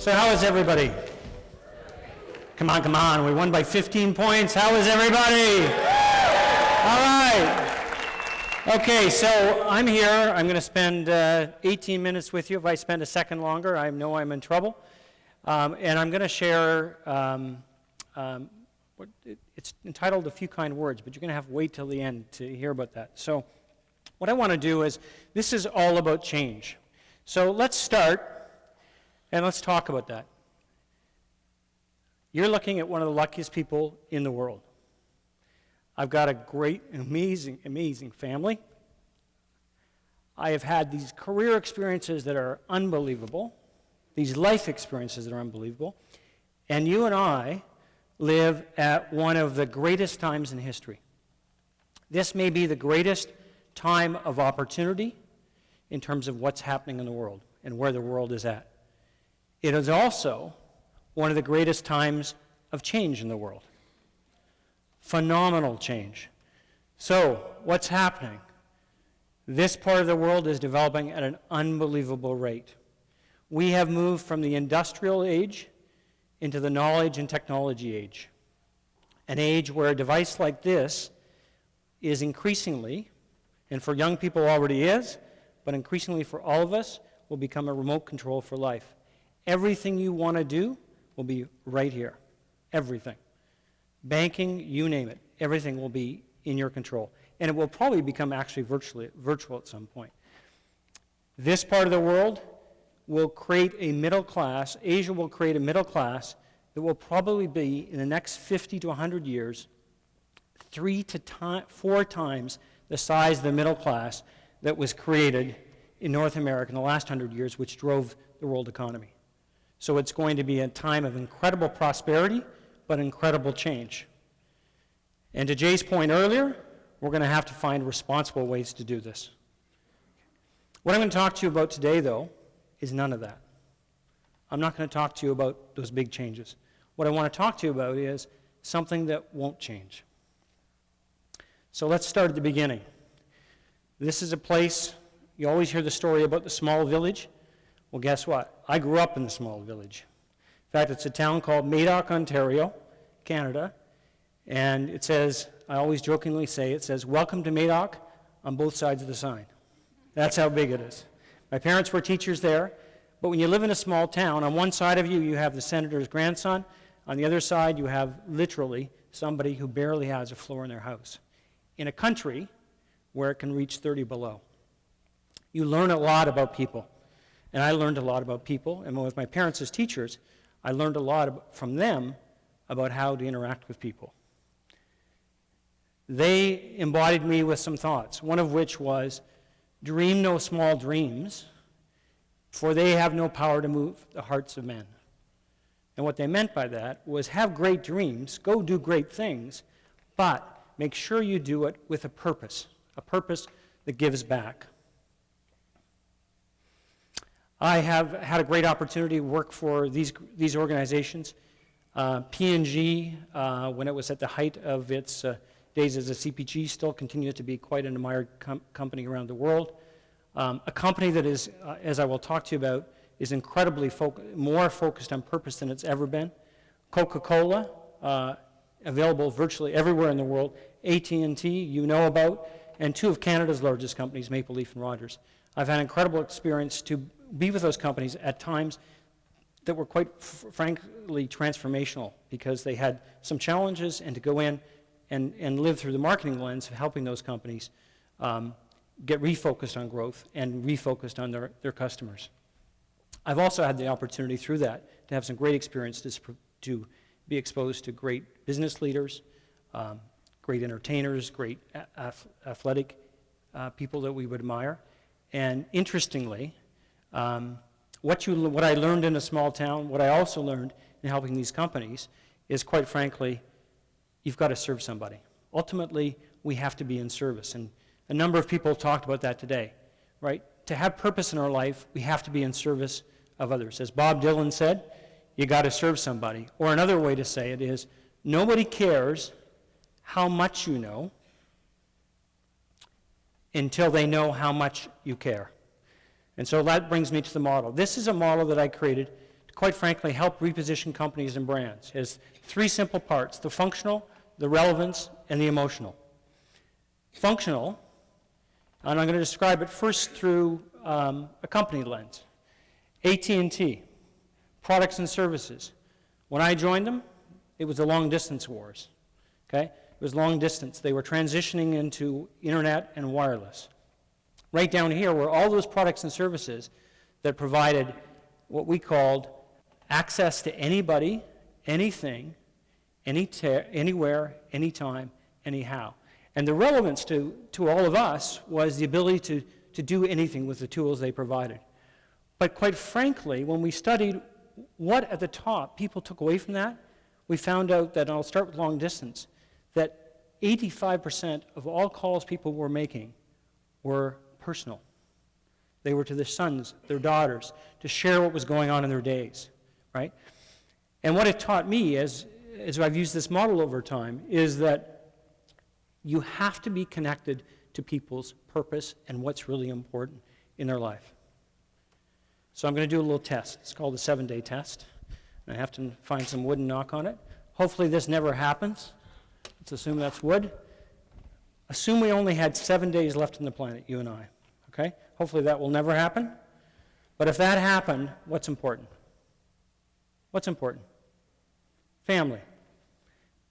So how is everybody? Come on, we won by 15 points. How is everybody? All right. Okay, so I'm here. I'm going to spend 18 minutes with you. If I spend a second longer, I know I'm in trouble. And I'm going to share, it's entitled A Few Kind Words, but you're going to have to wait till the end to hear about that. So what I want to do is, this is all about change. So let's start, and let's talk about that. You're looking at one of the luckiest people in the world. I've got a great, amazing family. I have had these career experiences that are unbelievable, these life experiences that are unbelievable, and you and I live at one of the greatest times in history. This may be the greatest time of opportunity in terms of what's happening in the world and where the world is at. It is also one of the greatest times of change in the world. Phenomenal change. So, what's happening? This part of the world is developing at an unbelievable rate. We have moved from the industrial age into the knowledge and technology age. An age where a device like this is increasingly, and for young people already is, but increasingly for all of us, will become a remote control for life. Everything you want to do will be right here. Everything. Banking, you name it. Everything will be in your control. And it will probably become actually virtual at some point. This part of the world will create a middle class. Asia will create a middle class that will probably be, in the next 50 to 100 years, 3 to 4 times the size of the middle class that was created in North America in the last 100 years, which drove the world economy. So it's going to be a time of incredible prosperity, but incredible change. And to Jay's point earlier, we're going to have to find responsible ways to do this. What I'm going to talk to you about today, though, is none of that. I'm not going to talk to you about those big changes. What I want to talk to you about is something that won't change. So let's start at the beginning. This is a place, you always hear the story about the small village. Well, guess what? I grew up in the small village. In fact, it's a town called Madoc, Ontario, Canada, and it says, I always jokingly say, it says, "Welcome to Madoc" on both sides of the sign. That's how big it is. My parents were teachers there, but when you live in a small town, on one side of you, you have the senator's grandson. On the other side, you have literally somebody who barely has a floor in their house. In a country where it can reach 30 below. You learn a lot about people. And I learned a lot about people, and with my parents as teachers, I learned a lot from them about how to interact with people. They embodied me with some thoughts, one of which was, dream no small dreams, for they have no power to move the hearts of men. And what they meant by that was have great dreams, go do great things, but make sure you do it with a purpose that gives back. I have had a great opportunity to work for these organizations. P&G, when it was at the height of its days as a CPG, still continues to be quite an admired company around the world. A company that is, as I will talk to you about, is incredibly more focused on purpose than it's ever been. Coca-Cola, available virtually everywhere in the world. AT&T, you know about, and 2 of Canada's largest companies, Maple Leaf and Rogers. I've had incredible experience to be with those companies at times that were quite frankly transformational because they had some challenges, and to go in and live through the marketing lens of helping those companies get refocused on growth and refocused on their customers. I've also had the opportunity through that to have some great experience to be exposed to great business leaders, great entertainers, great athletic people that we would admire. And interestingly, what I learned in a small town, what I also learned in helping these companies is, quite frankly, you've got to serve somebody. Ultimately, we have to be in service. And a number of people talked about that today, right? To have purpose in our life, we have to be in service of others. As Bob Dylan said, you got to serve somebody. Or another way to say it is, nobody cares how much you know until they know how much you care. And so that brings me to the model. This is a model that I created to quite frankly, help reposition companies and brands. It has three simple parts: the functional, the relevance, and the emotional. Functional, and I'm going to describe it first through a company lens. AT&T, products and services. When I joined them, it was the long-distance wars. Okay? It was long distance. They were transitioning into internet and wireless. Right down here were all those products and services that provided what we called access to anybody, anything, anywhere, anytime, anyhow. And the relevance to all of us was the ability to do anything with the tools they provided. But quite frankly, when we studied what at the top people took away from that, we found out that, and I'll start with long distance, that 85% of all calls people were making were personal. They were to their sons, their daughters, to share what was going on in their days, right? And what it taught me, as I've used this model over time, is that you have to be connected to people's purpose and what's really important in their life. So I'm going to do a little test. It's called the 7-day test. And I have to find some wood and knock on it. Hopefully this never happens. Let's assume that's wood. Assume we only had 7 days left on the planet, you and I. Okay? Hopefully that will never happen. But if that happened, what's important? What's important? Family.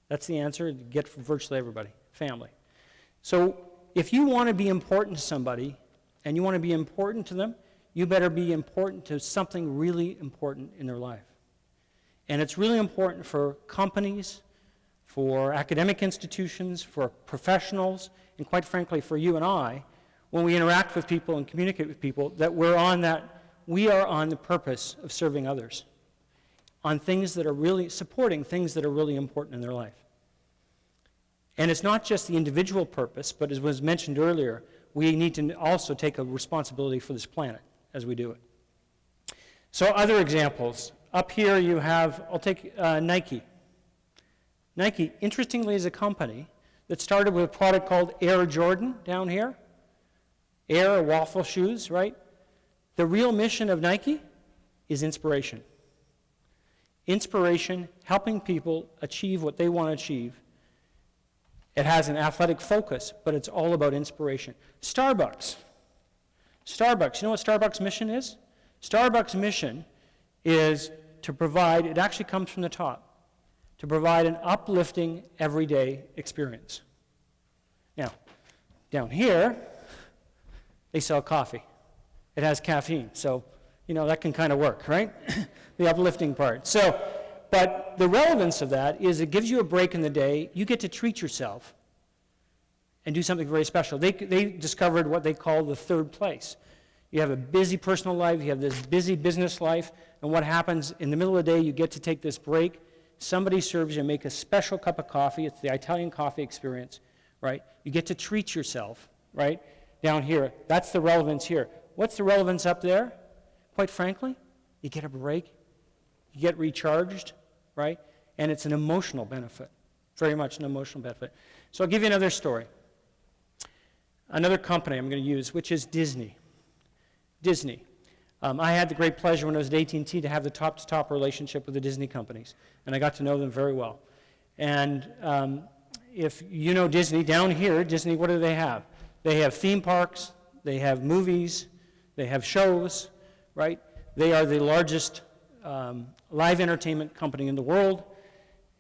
That's the answer you get from virtually everybody. Family. So if you want to be important to somebody, and you want to be important to them, you better be important to something really important in their life. And it's really important for companies, for academic institutions, for professionals, and quite frankly for you and I, when we interact with people and communicate with people, that we are on the purpose of serving others, on things that are really, supporting things that are really important in their life. And it's not just the individual purpose, but as was mentioned earlier, we need to also take a responsibility for this planet as we do it. So other examples. Up here you have, I'll take Nike. Nike, interestingly, is a company that started with a product called Air Jordan down here. Air, waffle shoes, right? The real mission of Nike is inspiration. Inspiration, helping people achieve what they want to achieve. It has an athletic focus, but it's all about inspiration. Starbucks. Starbucks, you know what Starbucks' mission is? Starbucks' mission is to provide, it actually comes from the top, to provide an uplifting, everyday experience. Now, down here, they sell coffee. It has caffeine, so, you know, that can kind of work, right? The uplifting part. So, but the relevance of that is it gives you a break in the day. You get to treat yourself and do something very special. They discovered what they call the third place. You have a busy personal life, you have this busy business life, and what happens in the middle of the day, you get to take this break. Somebody serves you, make a special cup of coffee. It's the Italian coffee experience, right? You get to treat yourself, right? Down here, that's the relevance here. What's the relevance up there? Quite frankly, you get a break, you get recharged, right? And it's an emotional benefit, very much an emotional benefit. So I'll give you another story. Another company I'm going to use, which is Disney. Disney. I had the great pleasure when I was at AT&T to have the top-to-top relationship with the Disney companies, and I got to know them very well. And if you know Disney, down here, Disney, what do they have? They have theme parks, they have movies, they have shows, right? They are the largest live entertainment company in the world.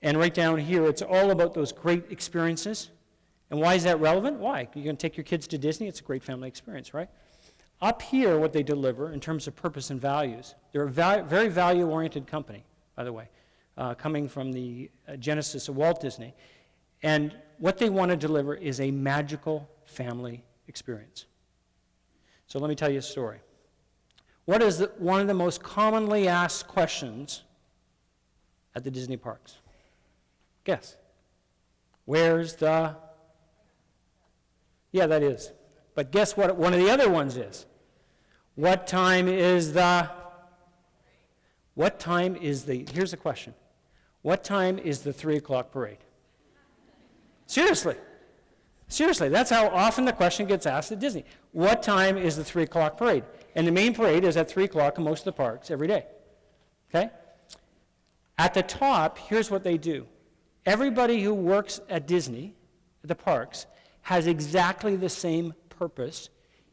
And right down here, it's all about those great experiences. And why is that relevant? Why? You're going to take your kids to Disney, it's a great family experience, right? Up here, what they deliver in terms of purpose and values, they're a very value-oriented company, by the way, coming from the genesis of Walt Disney. And what they want to deliver is a magical family experience. So let me tell you a story. What is one of the most commonly asked questions at the Disney parks? Guess. Where's the... Yeah, that is. But guess what one of the other ones is? What time is the... Here's the question. What time is the 3 o'clock parade? Seriously. Seriously, that's how often the question gets asked at Disney. What time is the 3 o'clock parade? And the main parade is at 3 o'clock in most of the parks every day. Okay? At the top, here's what they do. Everybody who works at Disney, at the parks, has exactly the same purpose,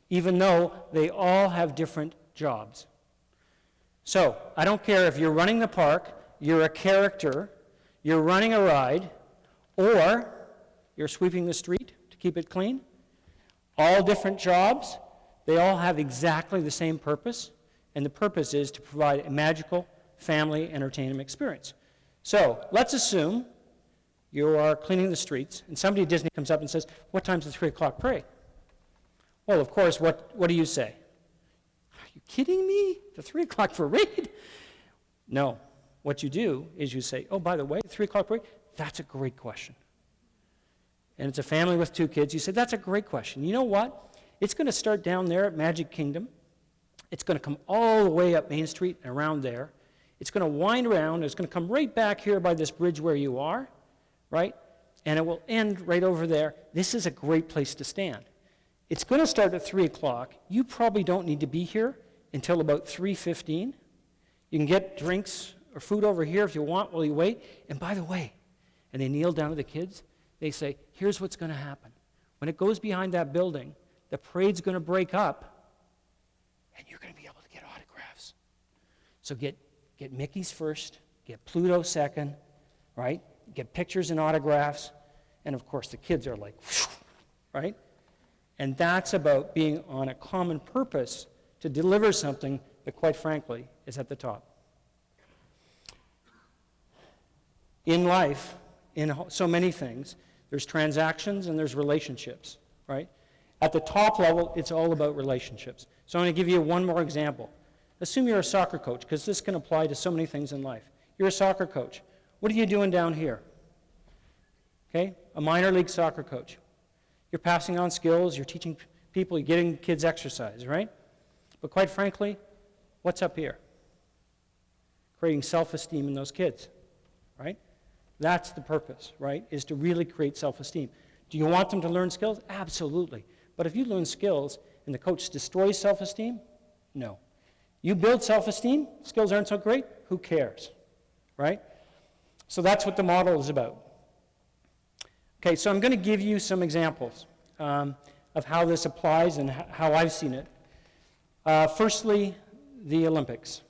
even though they all have different jobs. So, I don't care if you're running the park, you're a character, you're running a ride, or you're sweeping the street to keep it clean. All different jobs, they all have exactly the same purpose, and the purpose is to provide a magical family entertainment experience. So, let's assume you are cleaning the streets, and somebody at Disney comes up and says, "What time's the 3 o'clock parade?" Well, of course, what do you say? "Are you kidding me? The 3 o'clock parade?" No. What you do is you say, "Oh, by the way, 3 o'clock parade, that's a great question." And it's a family with 2 kids. You say, "That's a great question. You know what? It's going to start down there at Magic Kingdom. It's going to come all the way up Main Street and around there. It's going to wind around. It's going to come right back here by this bridge where you are, right? And it will end right over there. This is a great place to stand. It's going to start at 3 o'clock. You probably don't need to be here until about 3:15. You can get drinks or food over here if you want while you wait. And by the way," and they kneel down to the kids, they say, "Here's what's going to happen. When it goes behind that building, the parade's going to break up, and you're going to be able to get autographs. So get Mickey's first, get Pluto second, right? Get pictures and autographs." And of course, the kids are like, whew, right? And that's about being on a common purpose to deliver something that, quite frankly, is at the top. In life, in so many things, there's transactions and there's relationships, right? At the top level, it's all about relationships. So I'm going to give you one more example. Assume you're a soccer coach, because this can apply to so many things in life. You're a soccer coach. What are you doing down here? Okay, a minor league soccer coach. You're passing on skills, you're teaching people, you're getting kids exercise, right? But quite frankly, what's up here? Creating self-esteem in those kids, right? That's the purpose, right, is to really create self-esteem. Do you want them to learn skills? Absolutely. But if you learn skills and the coach destroys self-esteem, no. You build self-esteem, skills aren't so great, who cares, right? So that's what the model is about. Okay, so I'm going to give you some examples of how this applies and how I've seen it. Firstly, the Olympics.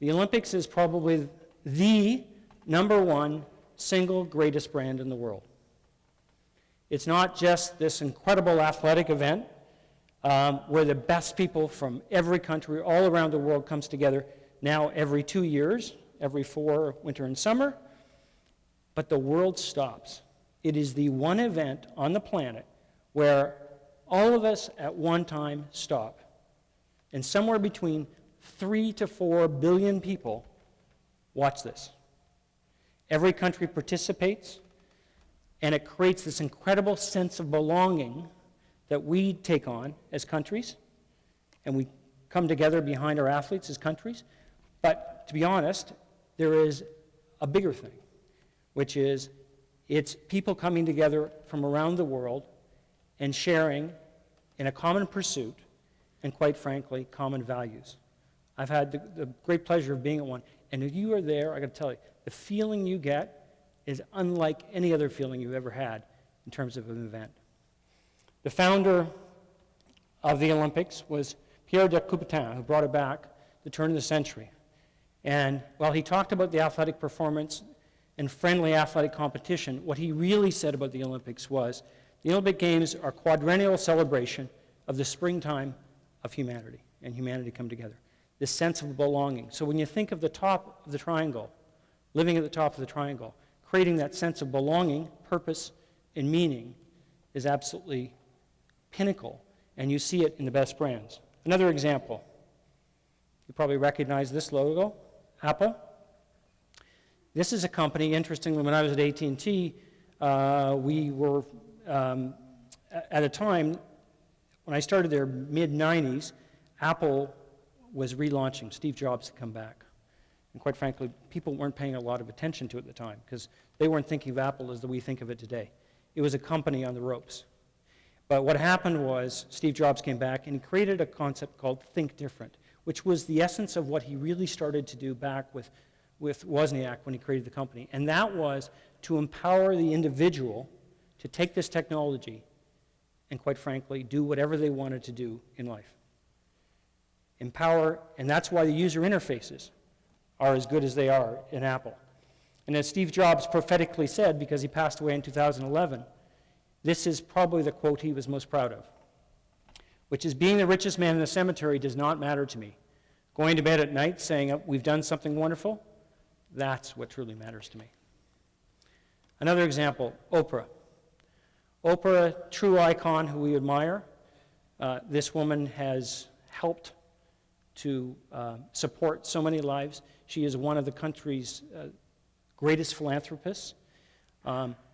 The Olympics is probably the #1 single greatest brand in the world. It's not just this incredible athletic event where the best people from every country all around the world comes together now every 2 years, every 4, winter and summer, but the world stops. It is the one event on the planet where all of us at one time stop. And somewhere between 3 to 4 billion people watch this. Every country participates, and it creates this incredible sense of belonging that we take on as countries, and we come together behind our athletes as countries. But to be honest, there is a bigger thing, which is it's people coming together from around the world and sharing in a common pursuit and, quite frankly, common values. I've had the great pleasure of being at one, and if you are there, I got to tell you, the feeling you get is unlike any other feeling you've ever had in terms of an event. The founder of the Olympics was Pierre de Coubertin, who brought it back the turn of the century. And while he talked about the athletic performance and friendly athletic competition, what he really said about the Olympics was the Olympic Games are quadrennial celebration of the springtime of humanity, and humanity come together. This sense of belonging. So when you think of the top of the triangle, living at the top of the triangle, creating that sense of belonging, purpose, and meaning is absolutely pinnacle, and you see it in the best brands. Another example, you probably recognize this logo, Apple. This is a company, interestingly, when I was at AT&T, we were, at a time, when I started there, mid-90s, Apple was relaunching. Steve Jobs had come back. And quite frankly, people weren't paying a lot of attention to it at the time because they weren't thinking of Apple as we think of it today. It was a company on the ropes. But what happened was Steve Jobs came back and he created a concept called Think Different, which was the essence of what he really started to do back with Wozniak when he created the company. And that was to empower the individual to take this technology and, quite frankly, do whatever they wanted to do in life. Empower, and that's why the user interfaces are as good as they are in Apple. And as Steve Jobs prophetically said, because he passed away in 2011, this is probably the quote he was most proud of, which is, being the richest man in the cemetery does not matter to me. Going to bed at night saying, we've done something wonderful, that's what truly matters to me. Another example, Oprah. Oprah, true icon who we admire. This woman has helped to support so many lives. She is one of the country's greatest philanthropists.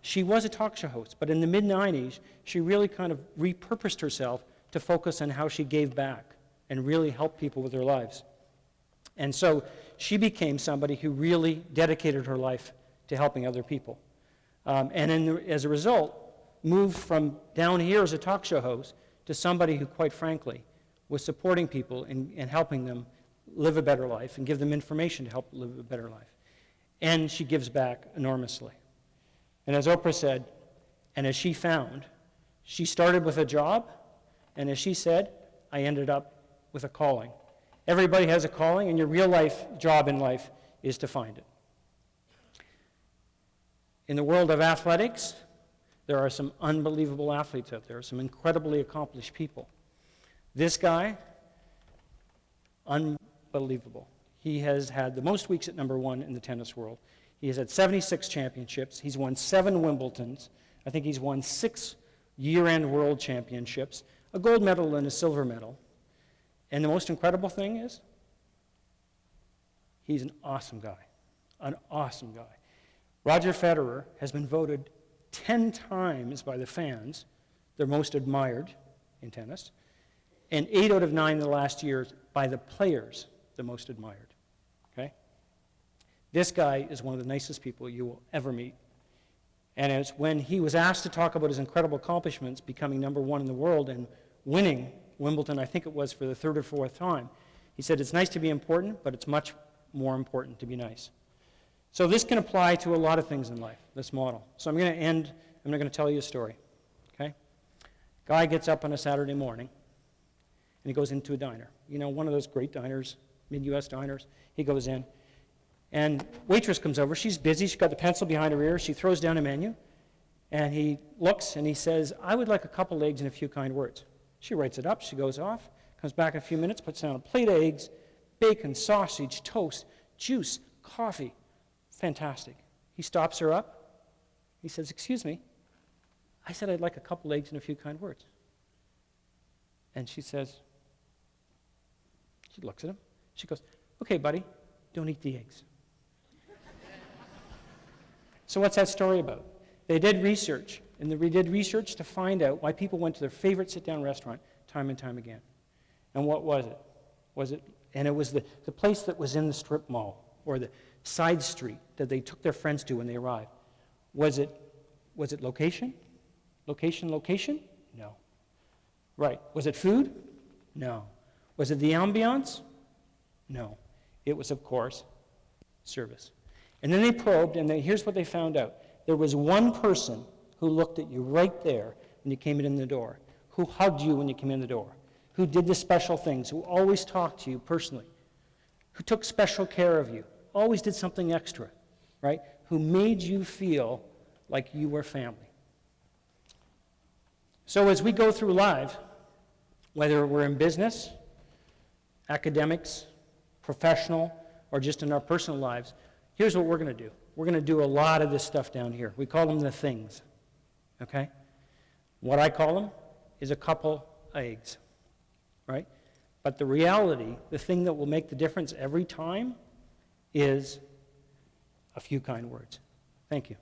She was a talk show host, but in the mid-90s, she really kind of repurposed herself to focus on how she gave back and really helped people with their lives. And so she became somebody who really dedicated her life to helping other people. As a result, moved from down here as a talk show host to somebody who, quite frankly, was supporting people and helping them live a better life and give them information to help live a better life. And she gives back enormously. And as Oprah said, and as she found, she started with a job, and as she said, I ended up with a calling. Everybody has a calling, and your real life job in life is to find it. In the world of athletics, there are some unbelievable athletes out there, some incredibly accomplished people. This guy, unbelievable. He has had the most weeks at number one in the tennis world. He has had 76 championships. He's won 7 Wimbledons. I think he's won 6 year-end world championships, a gold medal and a silver medal. And the most incredible thing is, he's an awesome guy, an awesome guy. Roger Federer has been voted 10 times by the fans their most admired in tennis, and 8 out of 9 in the last years by the players the most admired. Okay? This guy is one of the nicest people you will ever meet. And it's when he was asked to talk about his incredible accomplishments, becoming number one in the world and winning Wimbledon, I think it was for the 3rd or 4th time, he said, it's nice to be important, but it's much more important to be nice. So this can apply to a lot of things in life, this model. So I'm going to tell you a story. Okay? Guy gets up on a Saturday morning, and he goes into a diner. You know, one of those great diners, mid-U.S. diners. He goes in, and waitress comes over. She's busy. She's got the pencil behind her ear. She throws down a menu, and he looks, and he says, I would like a couple eggs and a few kind words. She writes it up. She goes off, comes back in a few minutes, puts down a plate of eggs, bacon, sausage, toast, juice, coffee. Fantastic. He stops her up. He says, excuse me, I said I'd like a couple eggs and a few kind words. And she says, she looks at him. She goes, okay, buddy, don't eat the eggs. So what's that story about? They did research, and they did research to find out why people went to their favorite sit-down restaurant time and time again. And what was it? And it was the place that was in the strip mall, or the side street that they took their friends to when they arrived. Was it location? Location? No. Right. Was it food? No. Was it the ambiance? No. It was, of course, service. And then they probed, and here's what they found out. There was one person who looked at you right there when you came in the door, who hugged you when you came in the door, who did the special things, who always talked to you personally, who took special care of you, always did something extra, right? Who made you feel like you were family. So as we go through life, whether we're in business, academics, professional, or just in our personal lives, here's what we're going to do. We're going to do a lot of this stuff down here. We call them the things, okay? What I call them is a couple eggs, right? But the reality, the thing that will make the difference every time is a few kind words. Thank you.